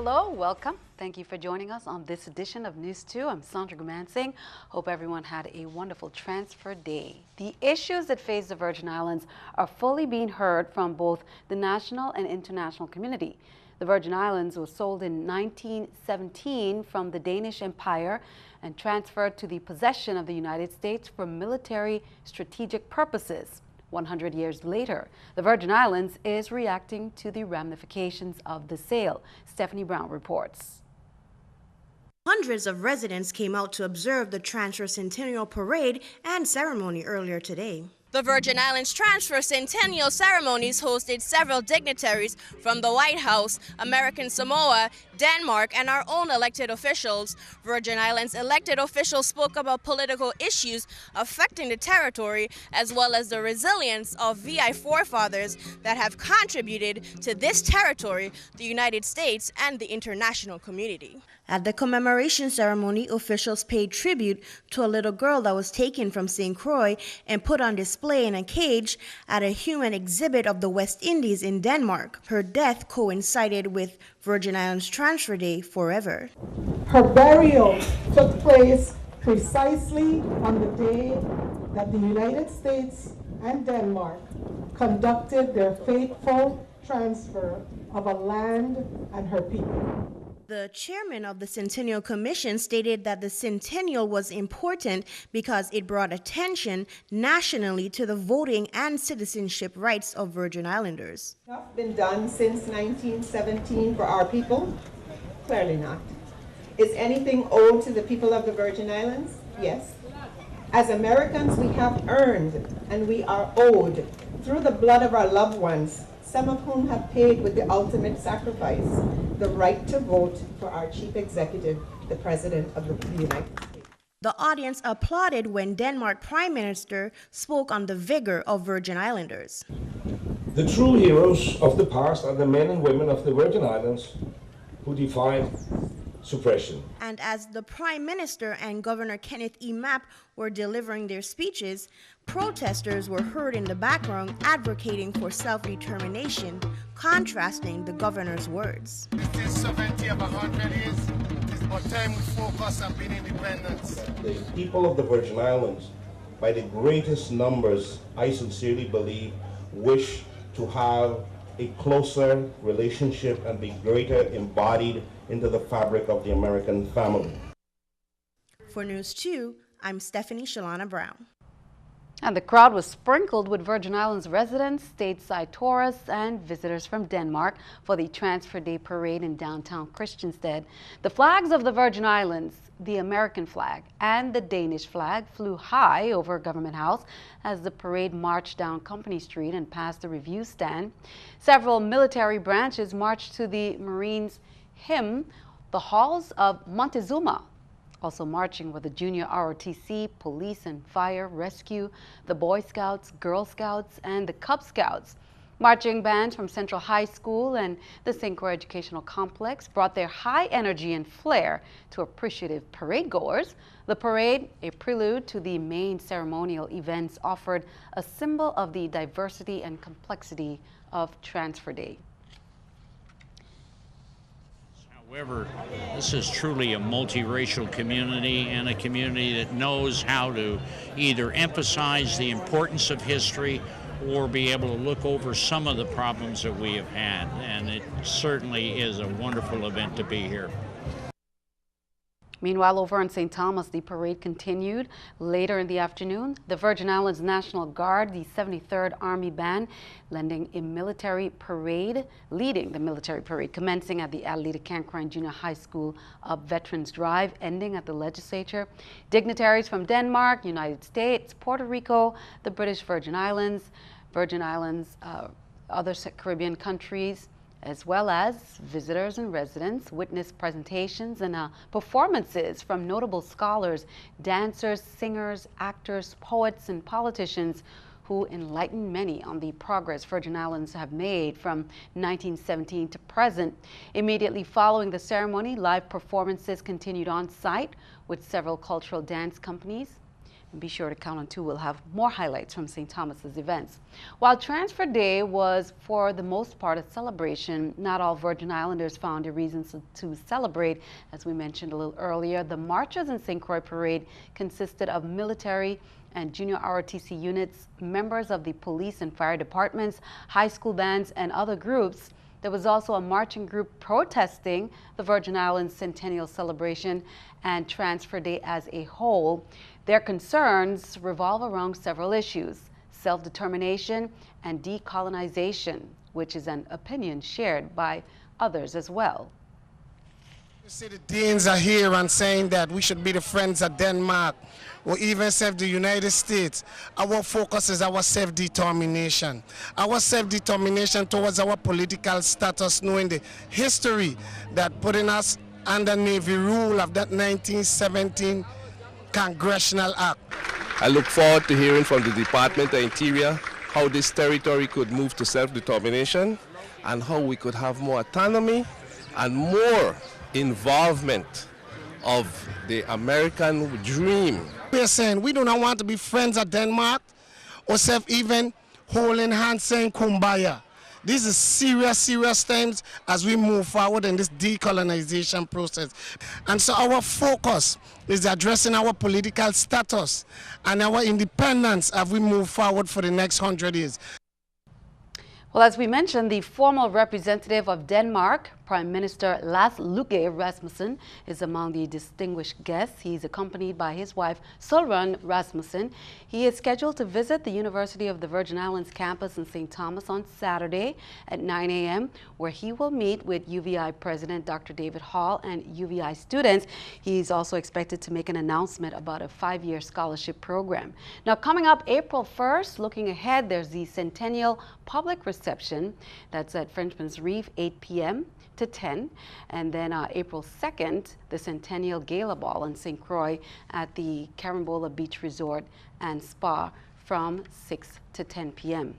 Hello, welcome. Thank you for joining us on this edition of News 2. I'm Sandra Gumansing. Hope everyone had a wonderful transfer day. The issues that face the Virgin Islands are fully being heard from both the national and international community. The Virgin Islands was sold in 1917 from the Danish Empire and transferred to the possession of the United States for military strategic purposes. 100 years later, the Virgin Islands is reacting to the ramifications of the sale. Stephanie Brown reports. Hundreds of residents came out to observe the Transfer Centennial Parade and ceremony earlier today. The Virgin Islands Transfer Centennial Ceremonies hosted several dignitaries from the White House, American Samoa, Denmark, and our own elected officials. Virgin Islands elected officials spoke about political issues affecting the territory, as well as the resilience of VI forefathers that have contributed to this territory, the United States, and the international community. At the commemoration ceremony, officials paid tribute to a little girl that was taken from St. Croix and put on display in a cage at a human exhibit of the West Indies in Denmark. Her death coincided with Virgin Islands Transfer Day forever. Her burial took place precisely on the day that the United States and Denmark conducted their fateful transfer of a land and her people. The chairman of the Centennial Commission stated that the centennial was important because it brought attention nationally to the voting and citizenship rights of Virgin Islanders. Enough been done since 1917 for our people? Clearly not. Is anything owed to the people of the Virgin Islands? Yes. As Americans, we have earned and we are owed through the blood of our loved ones, some of whom have paid with the ultimate sacrifice, the right to vote for our chief executive, the President of the United States. The audience applauded when Denmark Prime Minister spoke on the vigor of Virgin Islanders. The true heroes of the past are the men and women of the Virgin Islands who defied suppression. And as the Prime Minister and Governor Kenneth E. Mapp were delivering their speeches, protesters were heard in the background advocating for self-determination, contrasting the governor's words. This is sovereignty of 100 years. It is about time we focus on being independent. The people of the Virgin Islands, by the greatest numbers, I sincerely believe, wish to have a closer relationship and be greater embodied into the fabric of the American family. For News 2, I'm Stephanie Shalana Brown. And the crowd was sprinkled with Virgin Islands residents, stateside tourists, and visitors from Denmark for the Transfer Day Parade in downtown Christiansted. The flags of the Virgin Islands, the American flag and the Danish flag, flew high over Government House as the parade marched down Company Street and past the review stand. Several military branches marched to the Marines' hymn, the halls of Montezuma. Also marching were the Junior ROTC, Police and Fire, Rescue, the Boy Scouts, Girl Scouts, and the Cub Scouts. Marching bands from Central High School and the St. Croix Educational Complex brought their high energy and flair to appreciative parade goers. The parade, a prelude to the main ceremonial events, offered a symbol of the diversity and complexity of Transfer Day. However, this is truly a multiracial community and a community that knows how to either emphasize the importance of history or be able to look over some of the problems that we have had. And it certainly is a wonderful event to be here. Meanwhile, over in St. Thomas, the parade continued later in the afternoon. The Virgin Islands National Guard, the 73rd Army Band, leading the military parade, commencing at the Adelita Cancrine Junior High School up Veterans Drive, ending at the Legislature. Dignitaries from Denmark, United States, Puerto Rico, the British Virgin Islands, other Caribbean countries, as well as visitors and residents, witnessed presentations and performances from notable scholars, dancers, singers, actors, poets, and politicians who enlightened many on the progress Virgin Islands have made from 1917 to present. Immediately following the ceremony, live performances continued on site with several cultural dance companies. And be sure to count on 2. We'll have more highlights from St. Thomas's events. While Transfer Day was for the most part a celebration, not all Virgin Islanders found a reason to celebrate. As we mentioned a little earlier, the marches in St. Croix Parade consisted of military and junior ROTC units, members of the police and fire departments, high school bands, and other groups. There was also a marching group protesting the Virgin Islands Centennial Celebration and Transfer Day as a whole. Their concerns revolve around several issues: self-determination and decolonization, which is an opinion shared by others as well. You see, the Danes are here and saying that we should be the friends of Denmark or even serve the United States. Our focus is our self-determination. Our self-determination towards our political status, knowing the history that putting us under Navy rule of that 1917 Congressional Act. I look forward to hearing from the Department of Interior how this territory could move to self-determination and how we could have more autonomy and more involvement of the American dream. We are saying we do not want to be friends of Denmark or even holding hands saying kumbaya. These are serious, serious times as we move forward in this decolonization process. And so our focus is addressing our political status and our independence as we move forward for the next 100 years. Well, as we mentioned, the formal representative of Denmark, Prime Minister Lars Løkke Rasmussen, is among the distinguished guests. He's accompanied by his wife, Solrun Rasmussen. He is scheduled to visit the University of the Virgin Islands campus in St. Thomas on Saturday at 9 a.m., where he will meet with UVI President Dr. David Hall and UVI students. He's also expected to make an announcement about a 5-year scholarship program. Now, coming up April 1st, looking ahead, there's the Centennial Public Reception. That's at Frenchman's Reef, 8 p.m. to 10, and then April 2nd, the Centennial Gala Ball in St. Croix at the Carambola Beach Resort and Spa from 6 to 10 p.m.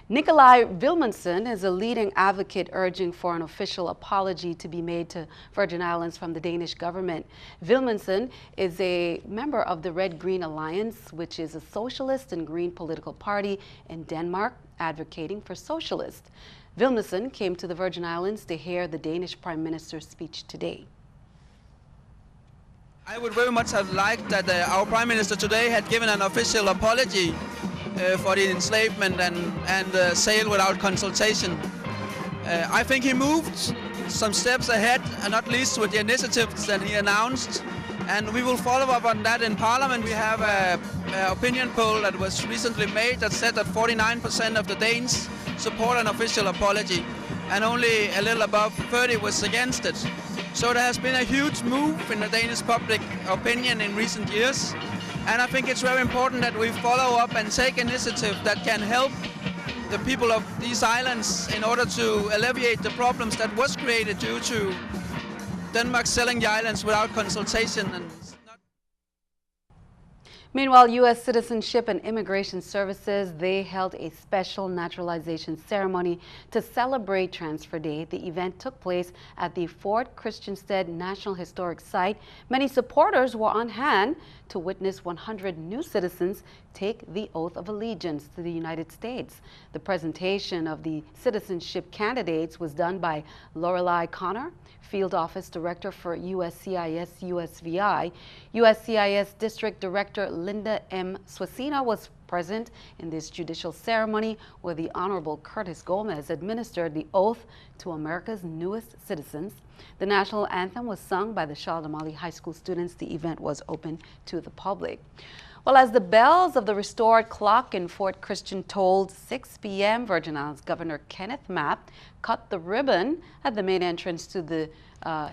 Nikolai Munson is a leading advocate urging for an official apology to be made to Virgin Islands from the Danish government. Munson is a member of the Red-Green Alliance, which is a socialist and green political party in Denmark advocating for socialists. Munson came to the Virgin Islands to hear the Danish Prime Minister's speech today. I would very much have liked that our Prime Minister today had given an official apology for the enslavement and sale without consultation. I think he moved some steps ahead, and not least with the initiatives that he announced. And we will follow up on that in Parliament. We have an opinion poll that was recently made that said that 49% of the Danes support an official apology, and only a little above 30 was against it. So there has been a huge move in the Danish public opinion in recent years, and I think it's very important that we follow up and take initiative that can help the people of these islands in order to alleviate the problems that was created due to Denmark selling the islands without consultation. Meanwhile, U.S. Citizenship and Immigration Services, they held a special naturalization ceremony to celebrate Transfer Day. The event took place at the Fort Christiansted National Historic Site. Many supporters were on hand to witness 100 new citizens take the oath of allegiance to the United States. The presentation of the citizenship candidates was done by Lorelei Connor, Field Office Director for USCIS USVI. USCIS District Director Linda M. Swasina was present in this judicial ceremony where the Honorable Curtis Gomez administered the oath to America's newest citizens. The national anthem was sung by the Shaldamali High School students. The event was open to the public. Well, as the bells of the restored clock in Fort Christian tolled 6 p.m., Virgin Islands Governor Kenneth Mapp cut the ribbon at the main entrance to the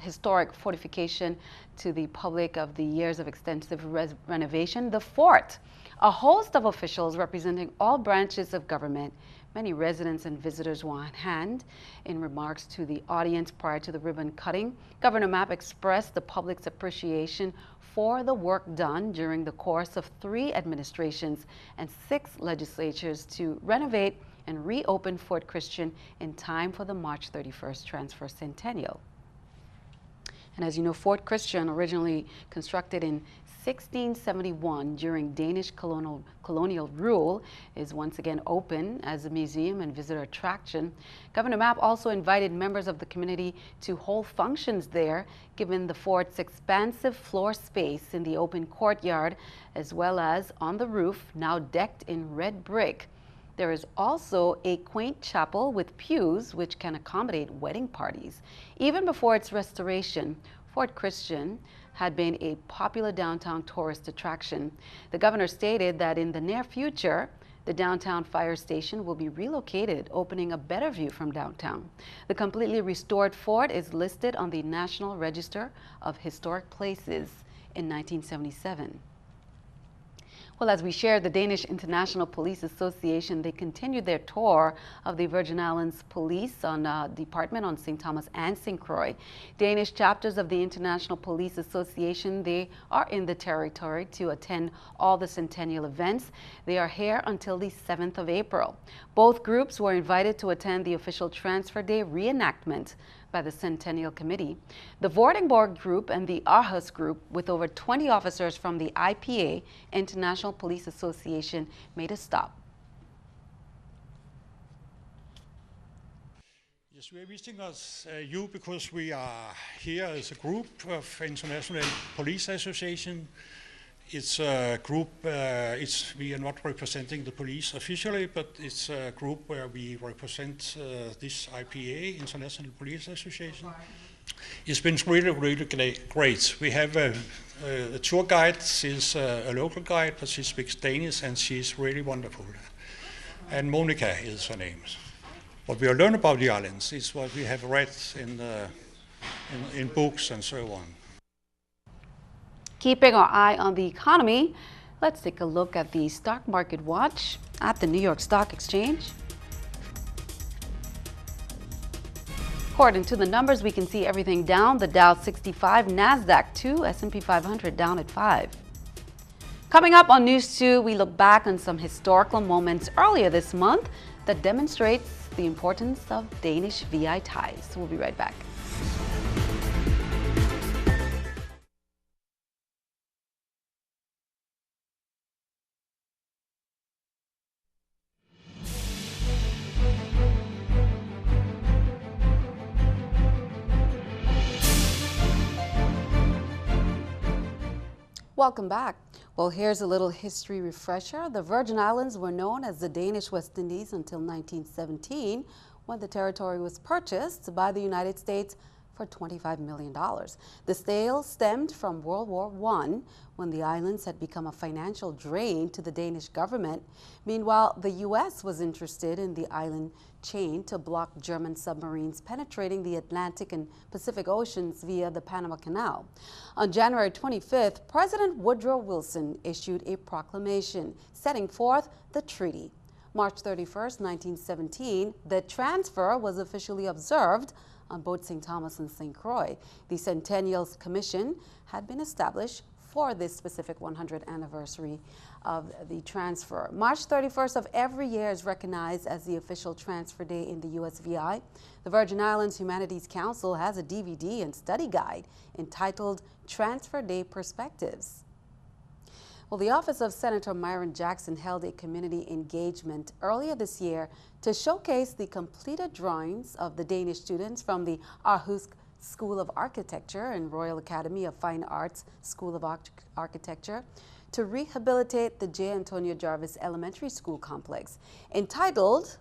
historic fortification to the public of the years of extensive renovation, the fort. A host of officials representing all branches of government, many residents and visitors were on hand. In remarks to the audience prior to the ribbon cutting, Governor Mapp expressed the public's appreciation for the work done during the course of 3 administrations and 6 legislatures to renovate and reopen Fort Christian in time for the March 31st transfer centennial. And as you know, Fort Christian, originally constructed in 1671 during Danish colonial rule is once again open as a museum and visitor attraction. Governor Mapp also invited members of the community to hold functions there, given the fort's expansive floor space in the open courtyard, as well as on the roof, now decked in red brick. There is also a quaint chapel with pews which can accommodate wedding parties. Even before its restoration, Fort Christian had been a popular downtown tourist attraction. The governor stated that in the near future, the downtown fire station will be relocated, opening a better view from downtown. The completely restored fort is listed on the National Register of Historic Places in 1977. Well, as we shared, the Danish International Police Association, they continued their tour of the Virgin Islands Police Department on St. Thomas and St. Croix. Danish chapters of the International Police Association, they are in the territory to attend all the centennial events. They are here until the 7th of April. Both groups were invited to attend the official Transfer Day reenactment by the Centennial Committee. The Vortingborg Group and the Aarhus Group, with over 20 officers from the IPA, International Police Association, made a stop. Yes, we are visiting you because we are here as a group of International Police Association. It's a group, we are not representing the police officially, but it's a group where we represent this IPA, International Police Association. It's been really, really great. We have a tour guide. She's a local guide, but she speaks Danish and she's really wonderful. And Monica is her name. What we have learned about the islands is what we have read in books and so on. Keeping our eye on the economy, let's take a look at the stock market watch at the New York Stock Exchange. According to the numbers, we can see everything down. The Dow 65, NASDAQ 2, S&P 500 down at 5. Coming up on News 2, we look back on some historical moments earlier this month that demonstrates the importance of Danish VI ties. We'll be right back. Welcome back. Well, here's a little history refresher. The Virgin Islands were known as the Danish West Indies until 1917, when the territory was purchased by the United States for $25 million. The sale stemmed from World War I, when the islands had become a financial drain to the Danish government. Meanwhile, the U.S. was interested in the island chain to block German submarines penetrating the Atlantic and Pacific Oceans via the Panama Canal. On January 25th, President Woodrow Wilson issued a proclamation setting forth the treaty. March 31st, 1917, the transfer was officially observed on both St. Thomas and St. Croix. The Centennial Commission had been established for this specific 100th anniversary of the transfer. March 31st of every year is recognized as the official transfer day in the USVI. The Virgin Islands Humanities Council has a DVD and study guide entitled Transfer Day Perspectives. Well, the office of Senator Myron Jackson held a community engagement earlier this year to showcase the completed drawings of the Danish students from the Aarhus School of Architecture and Royal Academy of Fine Arts School of Architecture to rehabilitate the J. Antonio Jarvis Elementary School complex. Entitled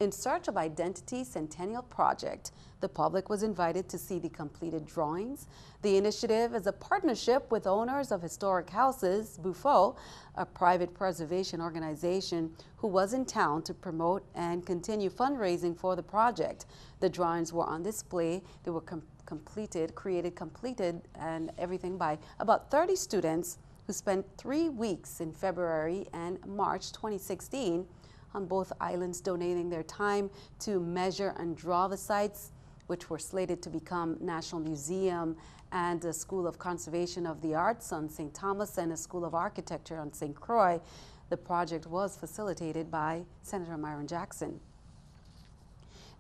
In Search of Identity Centennial Project, the public was invited to see the completed drawings. The initiative is a partnership with owners of historic houses, Buffo, a private preservation organization who was in town to promote and continue fundraising for the project. The drawings were on display. They were completed, and everything by about 30 students who spent 3 weeks in February and March 2016 on both islands, donating their time to measure and draw the sites, which were slated to become National Museum and a School of Conservation of the Arts on St. Thomas and a School of Architecture on St. Croix. The project was facilitated by Senator Myron Jackson.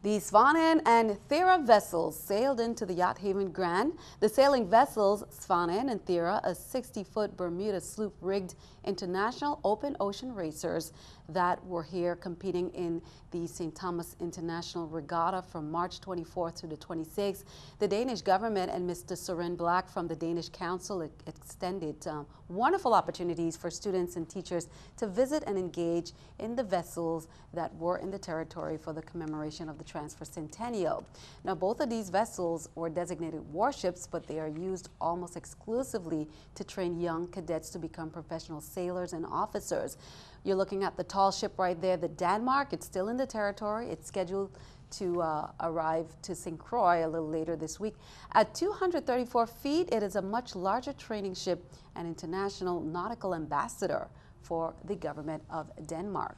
The Svanen and Thera vessels sailed into the Yacht Haven Grand. The sailing vessels, Svanen and Thera, a 60-foot Bermuda sloop-rigged international open ocean racers that were here competing in the St. Thomas International Regatta from March 24th to the 26th. The Danish government and Mr. Soren Black from the Danish Council extended wonderful opportunities for students and teachers to visit and engage in the vessels that were in the territory for the commemoration of the transfer centennial. Now, both of these vessels were designated warships, but they are used almost exclusively to train young cadets to become professional sailors and officers. You're looking at the tall ship right there, the Denmark. It's still in the territory. It's scheduled to arrive to St. Croix a little later this week. At 234 feet, it is a much larger training ship and international nautical ambassador for the government of Denmark.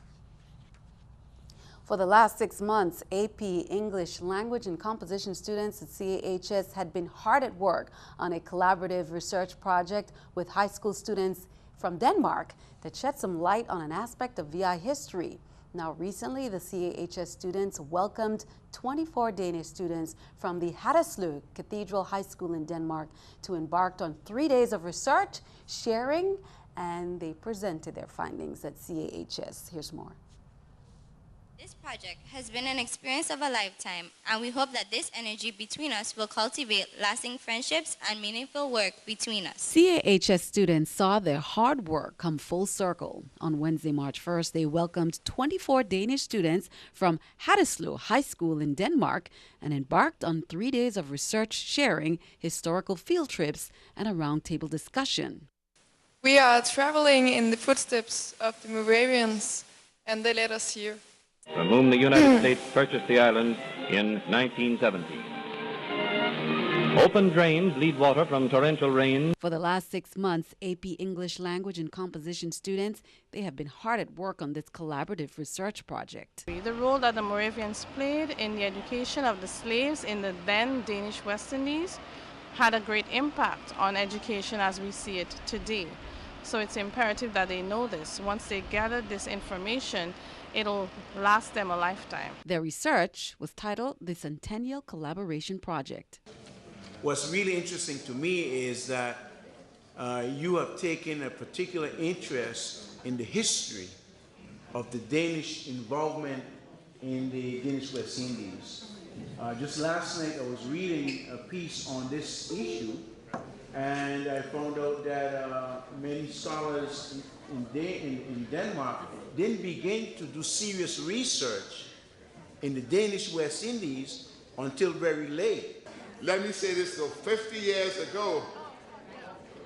For the last 6 months, AP English Language and Composition students at CAHS had been hard at work on a collaborative research project with high school students from Denmark that shed some light on an aspect of VI history. Now, recently, the CAHS students welcomed 24 Danish students from the Haderslev Cathedral High School in Denmark to embark on 3 days of research, sharing, and they presented their findings at CAHS. Here's more. This project has been an experience of a lifetime, and we hope that this energy between us will cultivate lasting friendships and meaningful work between us. CAHS students saw their hard work come full circle. On Wednesday, March 1st, they welcomed 24 Danish students from Haderslev High School in Denmark and embarked on 3 days of research, sharing, historical field trips, and a roundtable discussion. We are traveling in the footsteps of the Moravians, and they led us here. From whom the United States purchased the island in 1970. Open drains lead water from torrential rain. For the last 6 months, AP English Language and Composition students, they have been hard at work on this collaborative research project. The role that the Moravians played in the education of the slaves in the then Danish West Indies had a great impact on education as we see it today. So it's imperative that they know this. Once they gather this information, it'll last them a lifetime. Their research was titled the Centennial Collaboration Project. What's really interesting to me is that you have taken a particular interest in the history of the Danish involvement in the Danish West Indies. Just last night I was reading a piece on this issue, and I found out that many scholars in Denmark didn't begin to do serious research in the Danish West Indies until very late. Let me say this though, 50 years ago,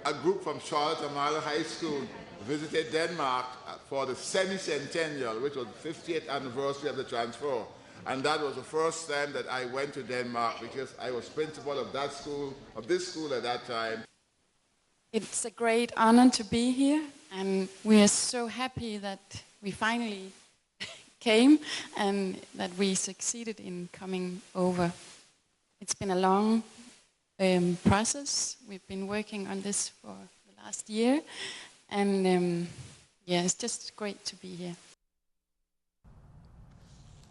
a group from Charlotte Amalie High School visited Denmark for the semi-centennial, which was the 50th anniversary of the transfer. And that was the first time that I went to Denmark because I was principal of that school, of this school at that time. It's a great honor to be here, and we are so happy that we finally came and that we succeeded in coming over. It's been a long process. We've been working on this for the last year, and yeah, it's just great to be here.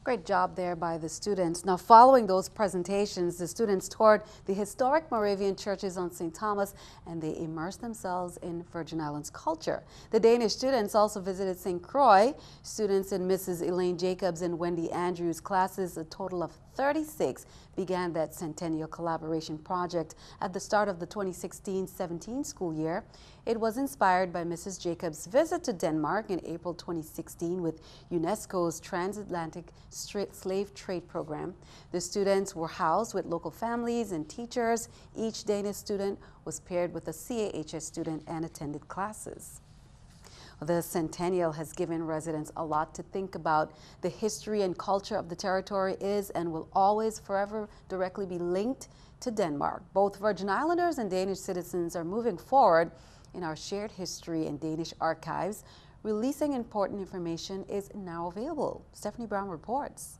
Great job there by the students. Now, following those presentations, the students toured the historic Moravian churches on St. Thomas, and they immersed themselves in Virgin Islands culture. The Danish students also visited St. Croix. Students in Mrs. Elaine Jacobs and Wendy Andrews' classes, a total of 36, began that Centennial Collaboration Project at the start of the 2016-17 school year. It was inspired by Mrs. Jacobs' visit to Denmark in April 2016 with UNESCO's Transatlantic Slave Trade Program. The students were housed with local families and teachers. Each Danish student was paired with a CAHS student and attended classes. The Centennial has given residents a lot to think about. The history and culture of the territory is and will always forever directly be linked to Denmark. Both Virgin Islanders and Danish citizens are moving forward in our shared history and Danish archives. Releasing important information is now available. Stephanie Brown reports.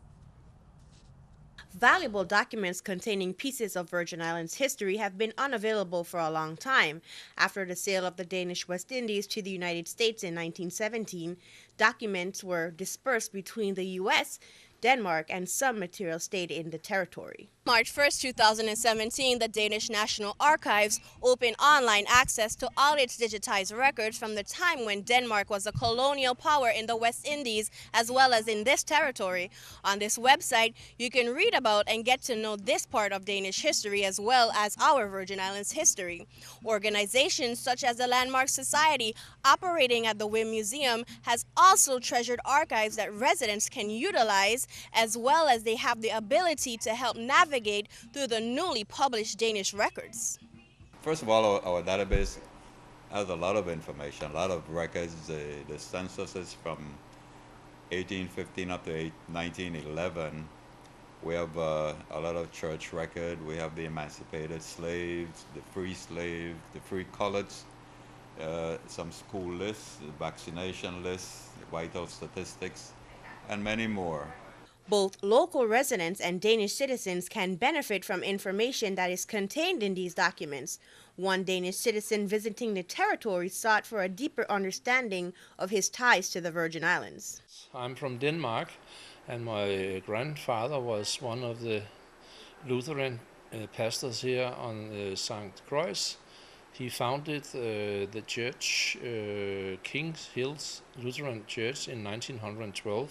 Valuable documents containing pieces of Virgin Islands history have been unavailable for a long time. After the sale of the Danish West Indies to the United States in 1917, documents were dispersed between the U.S., Denmark, and some material stayed in the territory. March 1st, 2017, the Danish National Archives opened online access to all its digitized records from the time when Denmark was a colonial power in the West Indies as well as in this territory. On this website, you can read about and get to know this part of Danish history as well as our Virgin Islands history. Organizations such as the Landmark Society operating at the Wim Museum has also treasured archives that residents can utilize, as well as they have the ability to help navigate through the newly published Danish records. First of all, our database has a lot of information, a lot of records. The census is from 1815 up to 1911. We have a lot of church record. We have the emancipated slaves, the free slaves, the free coloreds, some school lists, vaccination lists, vital statistics, and many more. Both local residents and Danish citizens can benefit from information that is contained in these documents. One Danish citizen visiting the territory sought for a deeper understanding of his ties to the Virgin Islands. I'm from Denmark, and my grandfather was one of the Lutheran pastors here on St. Croix. He founded the church, King's Hills Lutheran Church, in 1912.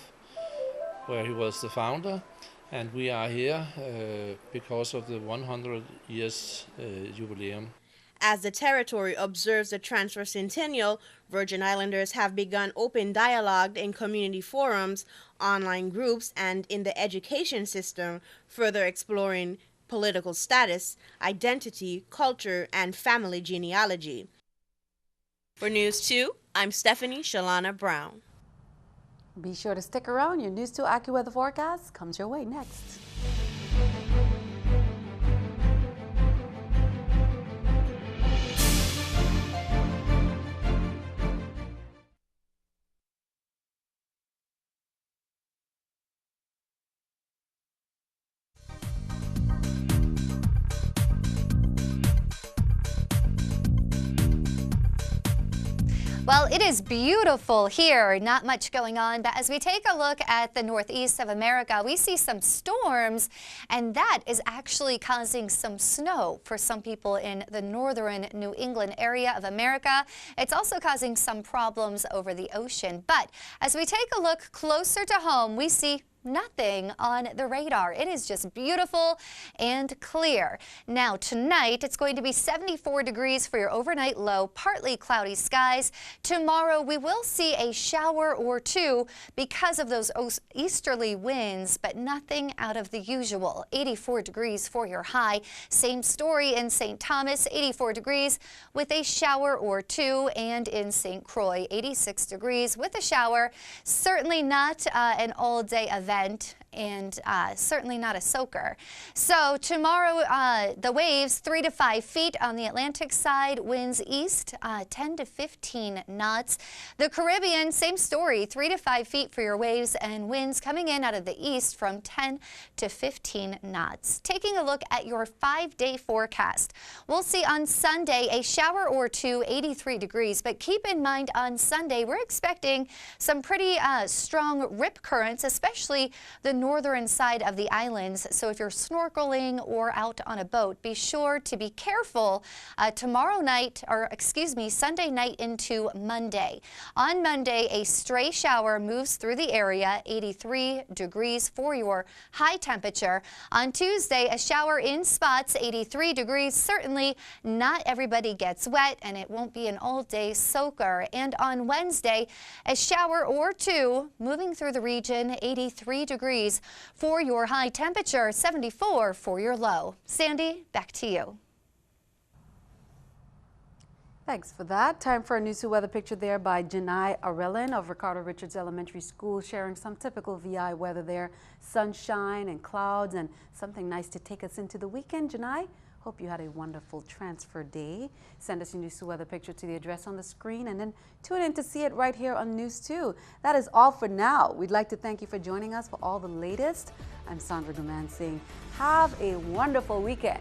Where he was the founder, and we are here because of the 100 years jubileum. As the territory observes the transfer centennial, Virgin Islanders have begun open dialogue in community forums, online groups, and in the education system, further exploring political status, identity, culture, and family genealogy. For News 2, I'm Stephanie Shalana Brown. Be sure to stick around. Your News 2 AccuWeather forecast comes your way next. Well, it is beautiful here, not much going on, but as we take a look at the northeast of America, we see some storms, and that is actually causing some snow for some people in the northern New England area of America. It's also causing some problems over the ocean. But as we take a look closer to home, we see nothing on the radar. It is just beautiful and clear. Now tonight it's going to be 74 degrees for your overnight low, partly cloudy skies. Tomorrow we will see a shower or two because of those easterly winds, but nothing out of the usual. 84 degrees for your high. Same story in St. Thomas, 84 degrees with a shower or two, and in St. Croix, 86 degrees with a shower. Certainly not an all-day event, and certainly not a soaker. So tomorrow, the waves 3 to 5 feet on the Atlantic side, winds east 10 to 15 knots. The Caribbean, same story, 3 to 5 feet for your waves, and winds coming in out of the east from 10 to 15 knots. Taking a look at your 5-day forecast, we'll see on Sunday a shower or two, 83 degrees, but keep in mind on Sunday we're expecting some pretty strong rip currents, especially the northern side of the islands. So if you're snorkeling or out on a boat, be sure to be careful tomorrow night, or excuse me, Sunday night into Monday. On Monday, a stray shower moves through the area, 83 degrees for your high temperature. On Tuesday, a shower in spots, 83 degrees. Certainly not everybody gets wet, and it won't be an all-day soaker. And on Wednesday, a shower or two moving through the region, 83 degrees for your high temperature, 74 for your low. Sandy, back to you. Thanks for that. Time for a News 2 weather picture there by Janai Arellin of Ricardo Richards Elementary School, sharing some typical VI weather there. Sunshine and clouds and something nice to take us into the weekend. Janai, hope you had a wonderful transfer day. Send us your News 2 weather picture to the address on the screen, and then tune in to see it right here on News 2. That is all for now. We'd like to thank you for joining us for all the latest. I'm Sandra Guman saying have a wonderful weekend.